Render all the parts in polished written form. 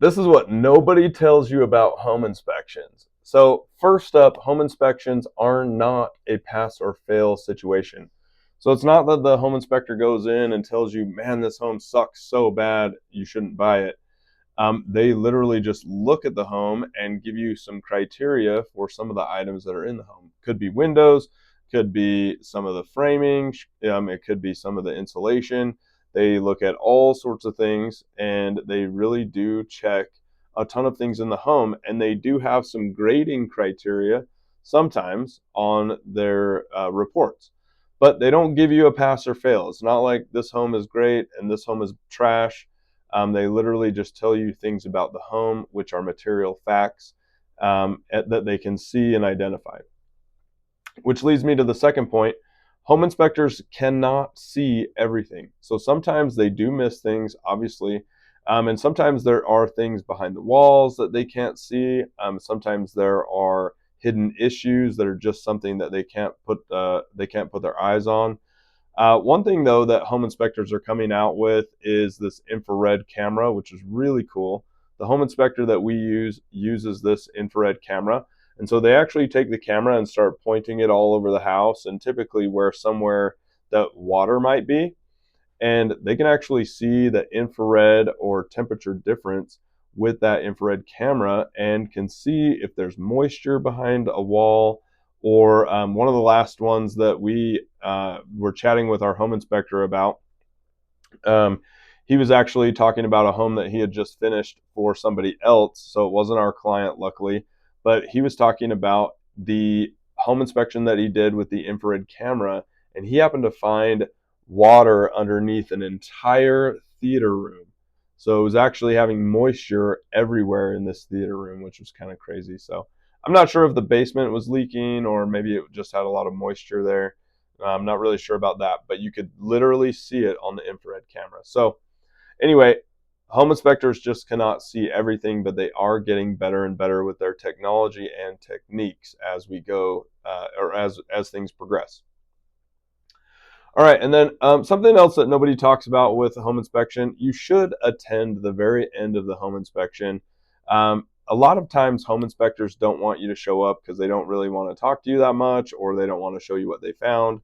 This is what nobody tells you about home inspections. So, first up, home inspections are not a pass or fail situation. So, it's not that the home inspector goes in and tells you, man, this home sucks so bad, you shouldn't buy it. They literally just look at the home and give you some criteria for some of the items that are in the home. Could be windows, could be some of the framing, it could be some of the insulation. They look at all sorts of things and they really do check a ton of things in the home. And they do have some grading criteria sometimes on their reports. But they don't give you a pass or fail. It's not like this home is great and this home is trash. They literally just tell you things about the home, which are material facts that they can see and identify. Which leads me to the second point. Home inspectors cannot see everything. So sometimes they do miss things, obviously. And sometimes there are things behind the walls that they can't see. Sometimes there are hidden issues that are just something that they can't put their eyes on. One thing though that home inspectors are coming out with is this infrared camera, which is really cool. The home inspector that we use uses this infrared camera. And so they actually take the camera and start pointing it all over the house and typically where somewhere that water might be. And they can actually see the infrared or temperature difference with that infrared camera and can see if there's moisture behind a wall. Or one of the last ones that we were chatting with our home inspector about, um, he was actually talking about a home that he had just finished for somebody else. So it wasn't our client, luckily, but he was talking about the home inspection that he did with the infrared camera. And he happened to find water underneath an entire theater room. So it was actually having moisture everywhere in this theater room, which was kind of crazy. So I'm not sure if the basement was leaking or maybe it just had a lot of moisture there. I'm not really sure about that, but you could literally see it on the infrared camera. So anyway, home inspectors just cannot see everything, but they are getting better and better with their technology and techniques as we go or as things progress. All right, and then something else that nobody talks about with a home inspection, you should attend the very end of the home inspection. A lot of times, home inspectors don't want you to show up because they don't really want to talk to you that much, or they don't want to show you what they found.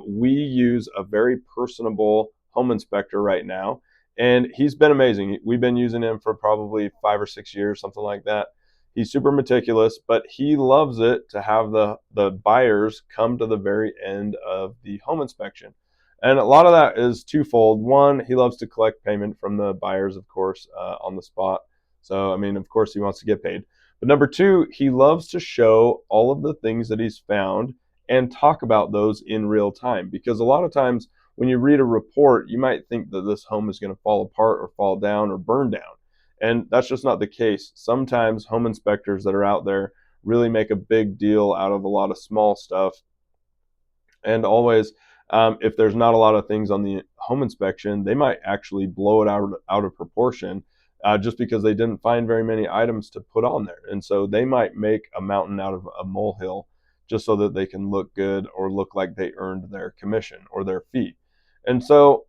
We use a very personable home inspector right now, and he's been amazing. We've been using him for probably 5 or 6 years, something like that. He's super meticulous, but he loves it to have the buyers come to the very end of the home inspection. And a lot of that is twofold. One, he loves to collect payment from the buyers, of course, on the spot. So, I mean, of course, he wants to get paid. But number two, he loves to show all of the things that he's found and talk about those in real time. Because a lot of times when you read a report, you might think that this home is going to fall apart or fall down or burn down. And that's just not the case. Sometimes home inspectors that are out there really make a big deal out of a lot of small stuff. And always, if there's not a lot of things on the home inspection, they might actually blow it out of proportion just because they didn't find very many items to put on there. And so they might make a mountain out of a molehill just so that they can look good or look like they earned their commission or their fee. And so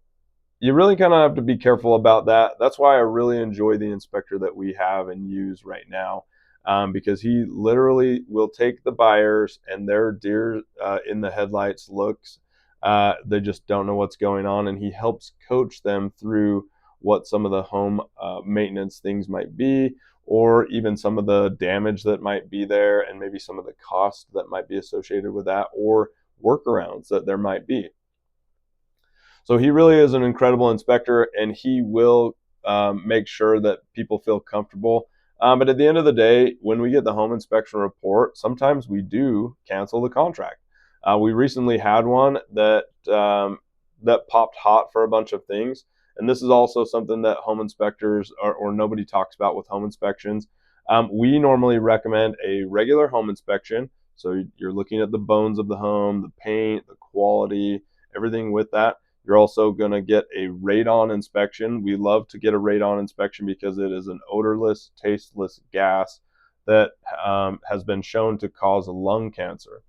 you really kind of have to be careful about that. That's why I really enjoy the inspector that we have and use right now, because he literally will take the buyers and their deer in the headlights looks. They just don't know what's going on, and he helps coach them through what some of the home maintenance things might be, or even some of the damage that might be there, and maybe some of the cost that might be associated with that, or workarounds that there might be. So he really is an incredible inspector, and he will make sure that people feel comfortable. But at the end of the day, when we get the home inspection report, sometimes we do cancel the contract. We recently had one that popped hot for a bunch of things, and this is also something that home inspectors or nobody talks about with home inspections. We normally recommend a regular home inspection. So you're looking at the bones of the home, the paint, the quality, everything with that. You're also going to get a radon inspection. We love to get a radon inspection because it is an odorless, tasteless gas that has been shown to cause lung cancer,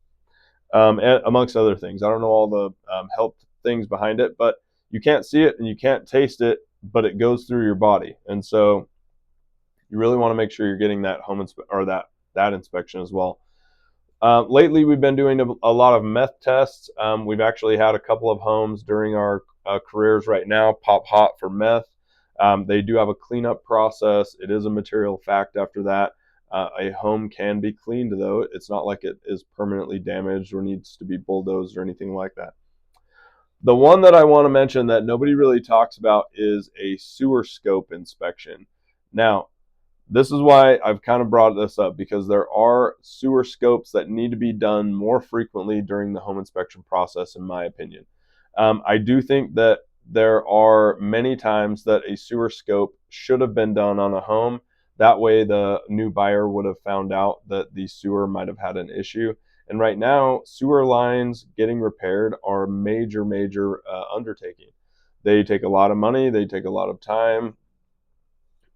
and amongst other things. I don't know all the health things behind it, but you can't see it and you can't taste it, but it goes through your body. And so You really want to make sure you're getting that or that inspection as well. Lately, we've been doing a lot of meth tests. We've actually had a couple of homes during our careers right now pop hot for meth. They do have a cleanup process. It is a material fact after that. A home can be cleaned, though. It's not like it is permanently damaged or needs to be bulldozed or anything like that. The one that I want to mention that nobody really talks about is a sewer scope inspection. Now, this is why I've kind of brought this up, because there are sewer scopes that need to be done more frequently during the home inspection process, in my opinion. I do think that there are many times that a sewer scope should have been done on a home. That way, the new buyer would have found out that the sewer might have had an issue. And right now, sewer lines getting repaired are a major, major undertaking. They take a lot of money, they take a lot of time,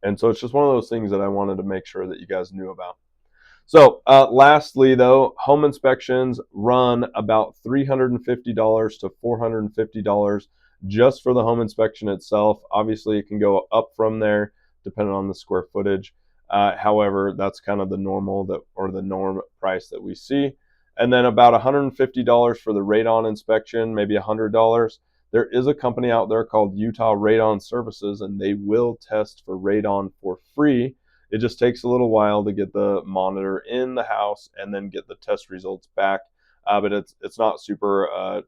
and so it's just one of those things that I wanted to make sure that you guys knew about. So, lastly, though, home inspections run about $350 to $450 just for the home inspection itself. Obviously, it can go up from there depending on the square footage. However, that's kind of the norm price that we see. And then about $150 for the radon inspection, maybe $100. There is a company out there called Utah Radon Services, and they will test for radon for free. It just takes a little while to get the monitor in the house and then get the test results back. But it's not super.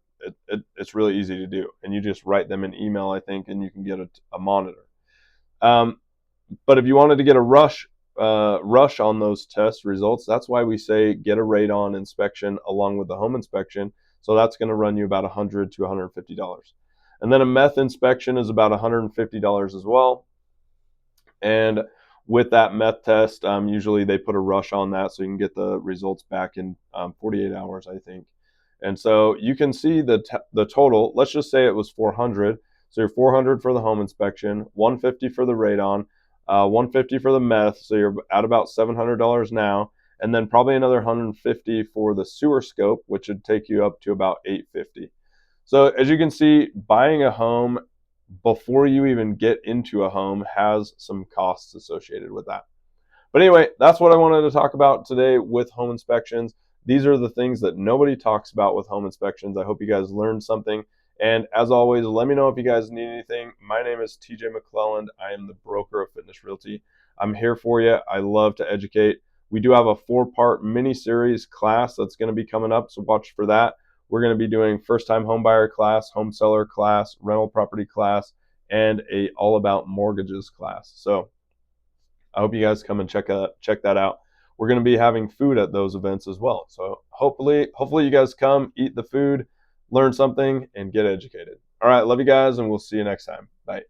It's really easy to do, and you just write them an email, I think, and you can get a monitor. But if you wanted to get a rush on those test results, that's why we say get a radon inspection along with the home inspection. So that's going to run you about $100 to $150. And then a meth inspection is about $150 as well. And with that meth test, usually they put a rush on that so you can get the results back in 48 hours, I think. And so you can see the total. Let's just say it was 400. So you're 400 for the home inspection, 150 for the radon, 150 for the meth. So you're at about $700 now, and then probably another 150 for the sewer scope, which would take you up to about 850. So as you can see, buying a home before you even get into a home has some costs associated with that. But anyway, that's what I wanted to talk about today with home inspections. These are the things that nobody talks about with home inspections. I hope you guys learned something. And as always, let me know if you guys need anything. My name is TJ McClelland. I am the broker of Fitness Realty. I'm here for you. I love to educate. We do have a 4-part mini-series class that's going to be coming up, so watch for that. We're going to be doing first-time homebuyer class, home seller class, rental property class, and a all about mortgages class. So I hope you guys come and check that out. We're going to be having food at those events as well. So hopefully you guys come, eat the food, learn something, and get educated. All right, love you guys, and we'll see you next time. Bye.